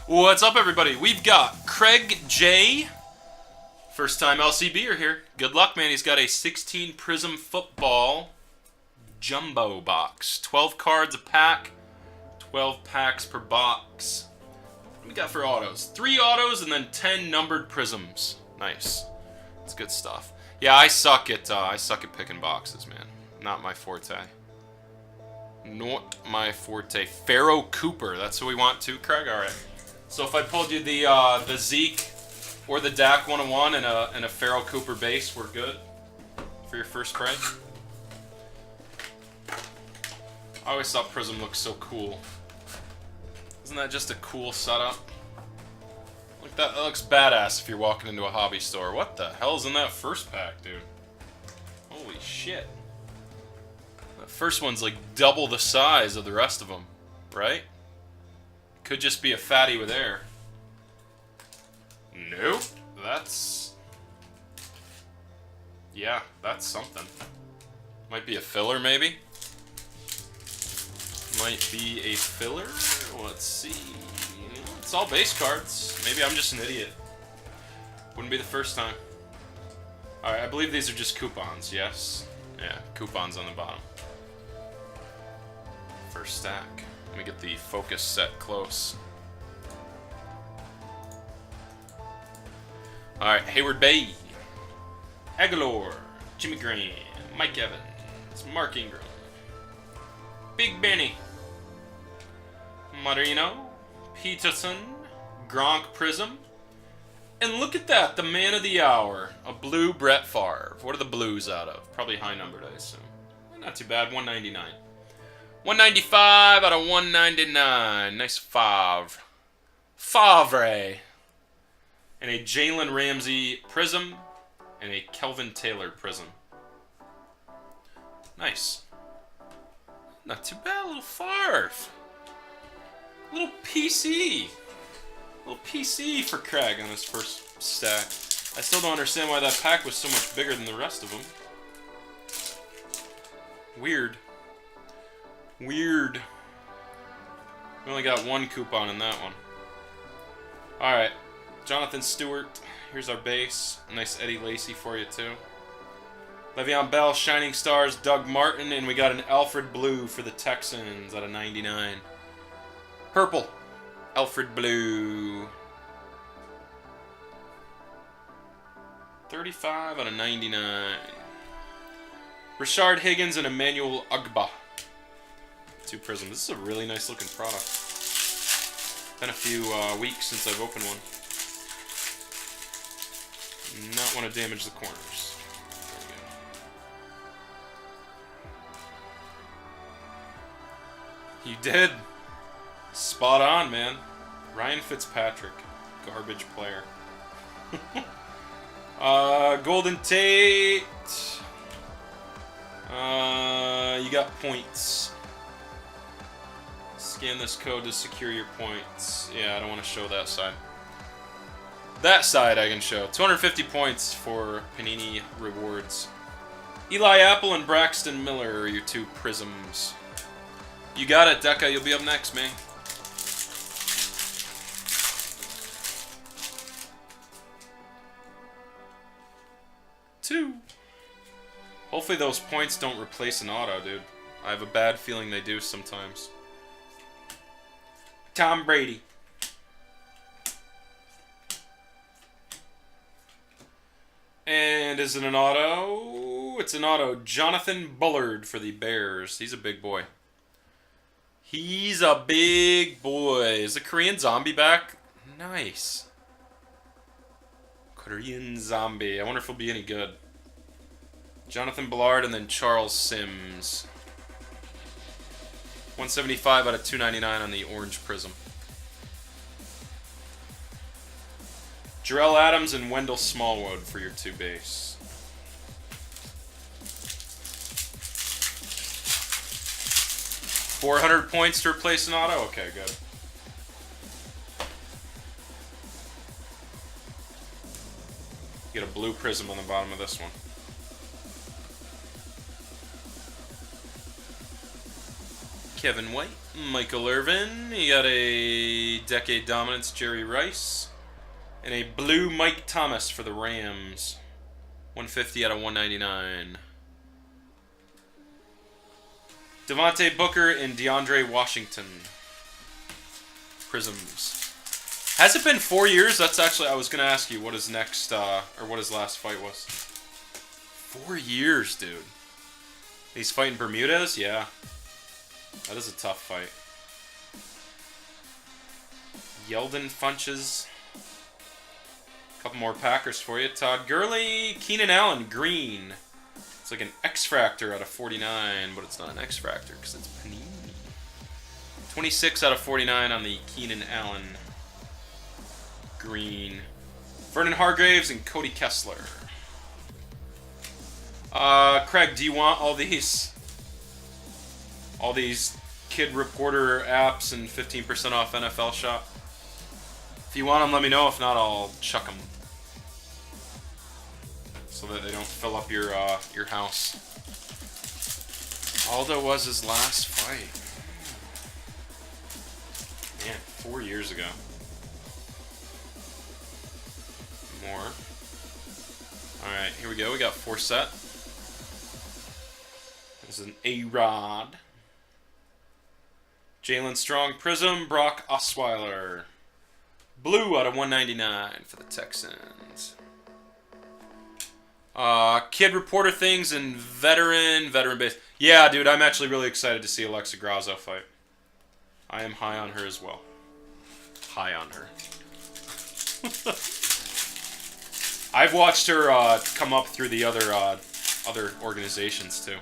What's up, everybody? We've got Craig J. First time LCBer here. Good luck, man. He's got a 16 Prizm football jumbo box. 12 cards a pack, 12 packs per box. What do we got for autos? 3 autos and then 10 numbered Prizms. Nice. That's good stuff. Yeah, I suck at picking boxes, man. Not my forte. Not my forte. Pharaoh Cooper. That's who we want too, Craig? Alright. So if I pulled you the Zeke or the Dak 101 and a Pharaoh Cooper base, we're good for your first spray. I always thought Prizm looked so cool. Isn't that just a cool setup? Look, that looks badass if you're walking into a hobby store. What the hell's in that first pack, dude? Holy shit. That first one's like double the size of the rest of them, right? Could just be a fatty with air. Nope. That's... yeah, that's something. Might be a filler, maybe? Might be a filler? Let's see. It's all base cards. Maybe I'm just an idiot. Wouldn't be the first time. Alright, I believe these are just coupons, yes? Yeah, coupons on the bottom. First stack. Let me get the focus set close. Alright, Hayward Bay, Aguilar, Jimmy Graham, Mike Evans, Mark Ingram, Big Benny, Marino, Peterson, Gronk Prizm, and look at that, the man of the hour, a blue Brett Favre. What are the blues out of? Probably high numbered, I assume. Not too bad, 199. 195 out of 199. Nice Favre. Favre. And a Jalen Ramsey Prizm. And a Kelvin Taylor Prizm. Nice. Not too bad. A little Favre. A little PC. A little PC for Craig on his first stack. I still don't understand why that pack was so much bigger than the rest of them. Weird. Weird. We only got one coupon in that one. Alright. Jonathan Stewart. Here's our base. Nice Eddie Lacy for you, too. Le'Veon Bell, Shining Stars, Doug Martin, and we got an Alfred Blue for the Texans out of 99. Purple. Alfred Blue. 35 out of 99. Rashard Higgins and Emmanuel Ugba. 2 Prizm. This is a really nice looking product. Been a few weeks since I've opened one. Not want to damage the corners. There we go. You did. Spot on, man. Ryan Fitzpatrick. Garbage player. Golden Tate. You got points. Scan this code to secure your points. Yeah, I don't want to show that side. That side I can show. 250 points for Panini rewards. Eli Apple and Braxton Miller are your 2 Prizms. You got it, Deca. You'll be up next, man. Two. Hopefully those points don't replace an auto, dude. I have a bad feeling they do sometimes. Tom Brady. And is it an auto? It's an auto. Jonathan Bullard for the Bears. He's a big boy. He's a big boy. Is the Korean Zombie back? Nice. Korean Zombie. I wonder if he'll be any good. Jonathan Bullard and then Charles Sims. 175 out of 299 on the orange Prizm. Jarrell Adams and Wendell Smallwood for your 2 base. $400 points to replace an auto? Okay, good. Get a blue Prizm on the bottom of this one. Kevin White, Michael Irvin. You got a Decade Dominance, Jerry Rice. And a blue Mike Thomas for the Rams. 150 out of 199. Devontae Booker and DeAndre Washington. Prisms. Has it been 4 years? That's actually, I was going to ask you what his next, or what his last fight was. 4 years, dude. He's fighting Bermudez? Yeah. That is a tough fight. Yeldon Funches. A couple more Packers for you. Todd Gurley, Keenan Allen, green. It's like an X-Fractor out of 49, but it's not an X-Fractor because it's Panini. 26 out of 49 on the Keenan Allen. Green. Vernon Hargraves and Cody Kessler. Craig, do you want all these Kid Reporter apps and 15% off NFL Shop? If you want them, let me know. If not, I'll chuck them so that they don't fill up your house. Aldo was his last fight. Man, 4 years ago. More. Alright, here we go. We got 4 set. This is an A-Rod. Jalen Strong Prism, Brock Osweiler. Blue out of 199 for the Texans. Kid Reporter things and veteran base. Yeah, dude, I'm actually really excited to see Alexa Grasso fight. I am high on her as well. High on her. I've watched her come up through the other organizations too.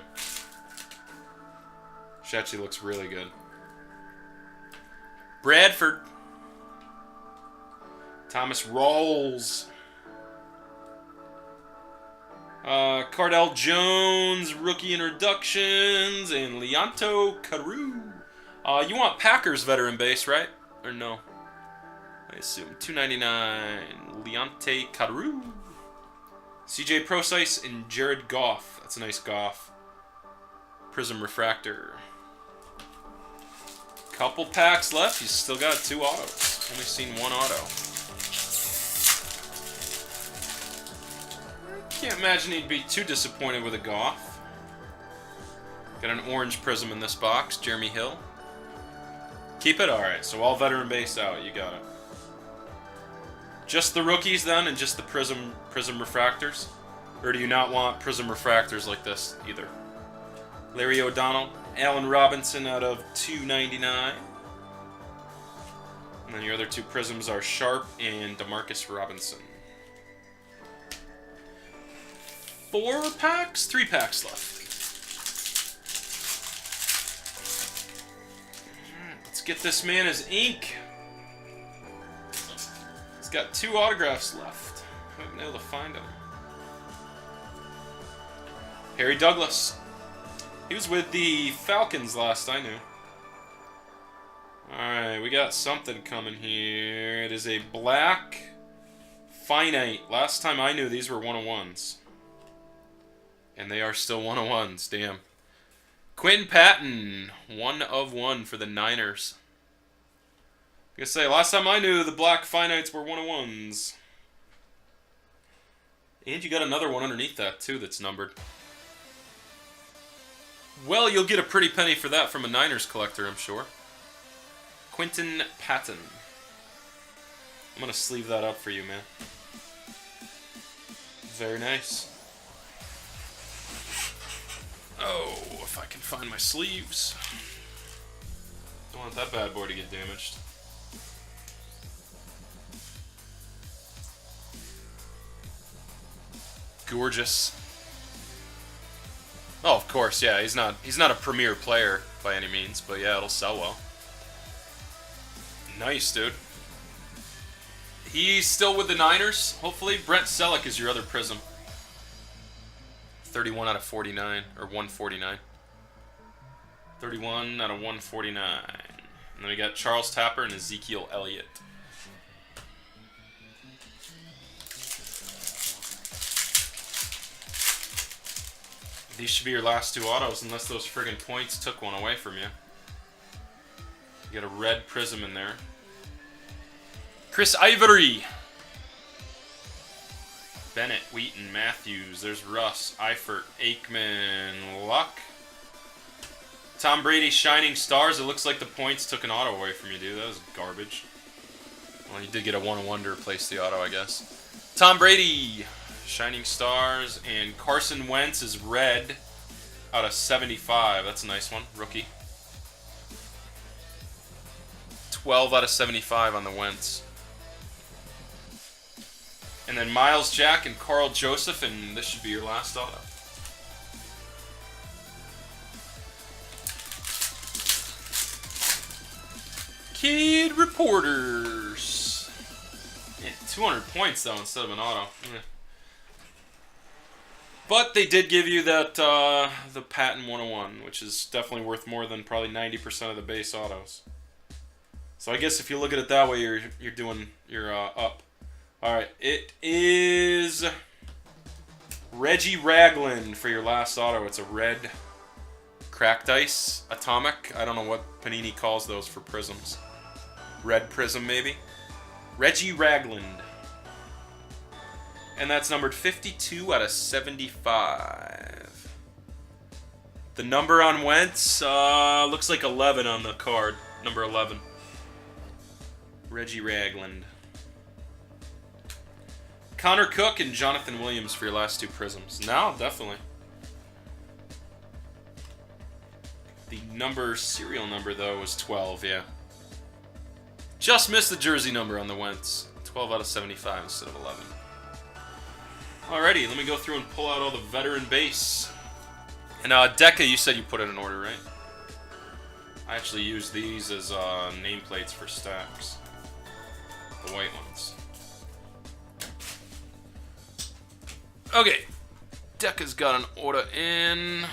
She actually looks really good. Bradford. Thomas Rawls. Cardell Jones, rookie introductions, and Leonto Carew. You want Packers veteran base, right? Or no? I assume. $2.99. Leonte Carew. CJ Prosise and Jared Goff. That's a nice Goff. Prizm Refractor. Couple packs left. He's still got 2 autos. Only seen 1 auto. Can't imagine he'd be too disappointed with a Goff. Got an orange Prizm in this box. Jeremy Hill. Keep it? Alright, so all veteran base out. You got it. Just the rookies then, and just the Prizm Refractors? Or do you not want Prizm Refractors like this either? Larry O'Donnell. Allen Robinson out of 299. And then your other 2 Prizms are Sharp and DeMarcus Robinson. 4 packs? 3 packs left. Alright, let's get this man his ink. He's got 2 autographs left. I haven't been able to find him. Harry Douglas. He was with the Falcons last I knew. Alright, we got something coming here. It is a black finite. Last time I knew these were 101s. And they are still 101s, damn. Quinn Patton, 1 of 1 for the Niners. I was gonna say, last time I knew the black finites were 101s. And you got another one underneath that too that's numbered. Well, you'll get a pretty penny for that from a Niners collector, I'm sure. Quinton Patton. I'm going to sleeve that up for you, man. Very nice. Oh, if I can find my sleeves. Don't want that bad boy to get damaged. Gorgeous. Oh, of course, yeah. He's not a premier player by any means, but yeah, it'll sell well. Nice, dude. He's still with the Niners, hopefully. Brent Selleck is your other Prizm. 31 out of 49, or 149. 31 out of 149. And then we got Charles Tapper and Ezekiel Elliott. These should be your last 2 autos, unless those friggin' points took one away from you. You got a red Prizm in there. Chris Ivory. Bennett, Wheaton, Matthews. There's Russ, Eifert, Aikman, Luck. Tom Brady, Shining Stars. It looks like the points took an auto away from you, dude. That was garbage. Well, you did get a 1-1 to replace the auto, I guess. Tom Brady, Shining Stars. And Carson Wentz is red out of 75. That's a nice one. Rookie. 12 out of 75 on the Wentz. And then Miles Jack and Carl Joseph, and this should be your last auto. Kid Reporters. Yeah, 200 points, though, instead of an auto. Yeah. But they did give you that the Patton 101, which is definitely worth more than probably 90% of the base autos. So I guess if you look at it that way, you're up. All right, it is Reggie Ragland for your last auto. It's a red cracked ice atomic. I don't know what Panini calls those for Prizms. Red Prizm, maybe. Reggie Ragland. And that's numbered 52 out of 75. The number on Wentz looks like 11 on the card. Number 11. Reggie Ragland. Connor Cook and Jonathan Williams for your last two Prizms. Now, definitely. The serial number, though, was 12, yeah. Just missed the jersey number on the Wentz. 12 out of 75 instead of 11. Alrighty, let me go through and pull out all the veteran base. And Deca, you said you put it in order, right? I actually use these as nameplates for stacks. The white ones. Okay. Deca's got an order in.